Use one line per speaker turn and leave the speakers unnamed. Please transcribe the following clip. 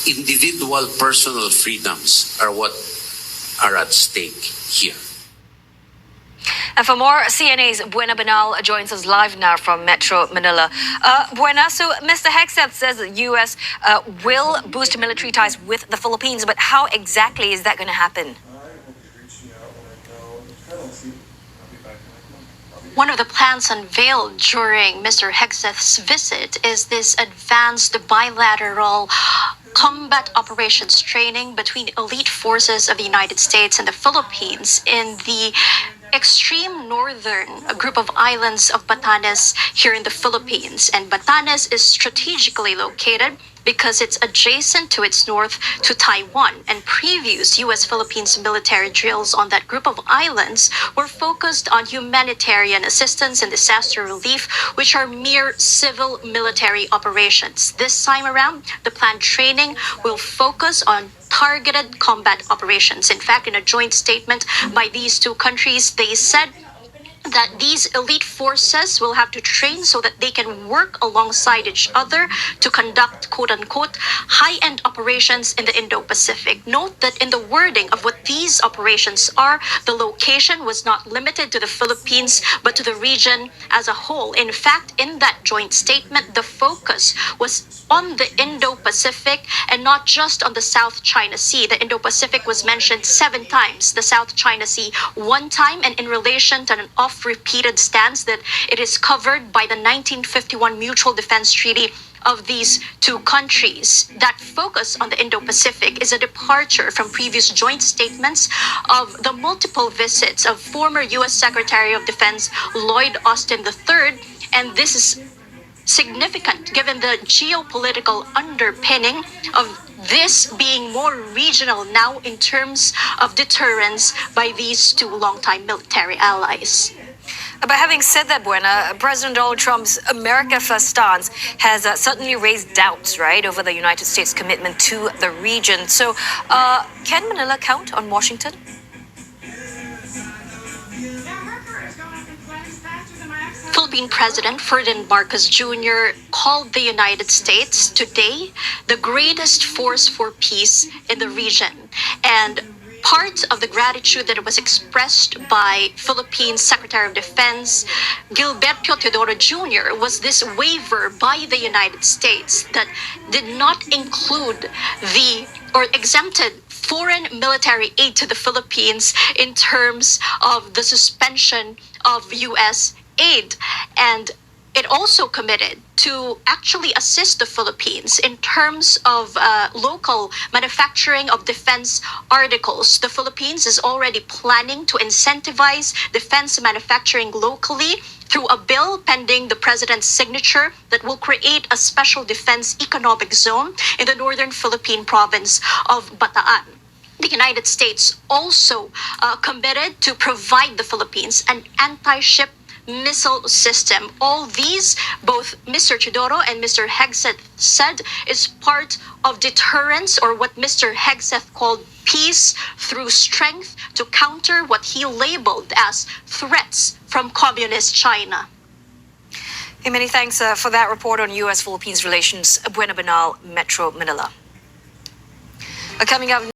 individual personal freedoms are what are at stake here.
And for more, CNA's Buena Banal joins us live now from Metro Manila. Buena, so Mr. Hegseth says the U.S. Will boost military ties with the Philippines, but how exactly is that going to happen?
One of the plans unveiled during Mr. Hegseth's visit is this advanced bilateral combat operations training between elite forces of the United States and the Philippines in the extreme northern group of islands of Batanes here in the Philippines. And Batanes is strategically located because it's adjacent to its north to Taiwan. And previous U.S.-Philippines military drills on that group of islands were focused on humanitarian assistance and disaster relief, which are mere civil military operations. This time around, the planned training will focus on targeted combat operations. In fact, in a joint statement by these two countries, they said that these elite forces will have to train so that they can work alongside each other to conduct quote-unquote high-end operations in the Indo-Pacific. Note that in the wording of what these operations are, the location was not limited to the Philippines but to the region as a whole. In fact, in that joint statement, the focus was on the Indo-Pacific and not just on the South China Sea. The Indo-Pacific was mentioned 7 times, the South China Sea 1 time, and in relation to an oft-repeated stance that it is covered by the 1951 Mutual Defense Treaty of these two countries. That focus on the Indo-Pacific is a departure from previous joint statements of the multiple visits of former U.S. Secretary of Defense Lloyd Austin III, and this is significant given the geopolitical underpinning of this being more regional now in terms of deterrence by these two longtime military allies.
But having said that, Buena, President Donald Trump's America First stance has certainly raised doubts, right, over the United States' commitment to the region. So can Manila count on Washington?
Philippine President Ferdinand Marcos Jr. called the United States today the greatest force for peace in the region. And part of the gratitude that was expressed by Philippines Secretary of Defense Gilberto Teodoro Jr. was this waiver by the United States that did not include or exempted foreign military aid to the Philippines in terms of the suspension of U.S. aid. And it also committed to actually assist the Philippines in terms of local manufacturing of defense articles. The Philippines is already planning to incentivize defense manufacturing locally through a bill pending the president's signature that will create a special defense economic zone in the northern Philippine province of Bataan. The United States also committed to provide the Philippines an anti-ship missile system. All these, both Mr. Teodoro and Mr. Hegseth said, is part of deterrence, or what Mr. Hegseth called peace through strength, to counter what he labeled as threats from communist China.
Hey, many thanks for that report on U.S.-Philippines relations. Buena Banal, Metro Manila. Coming up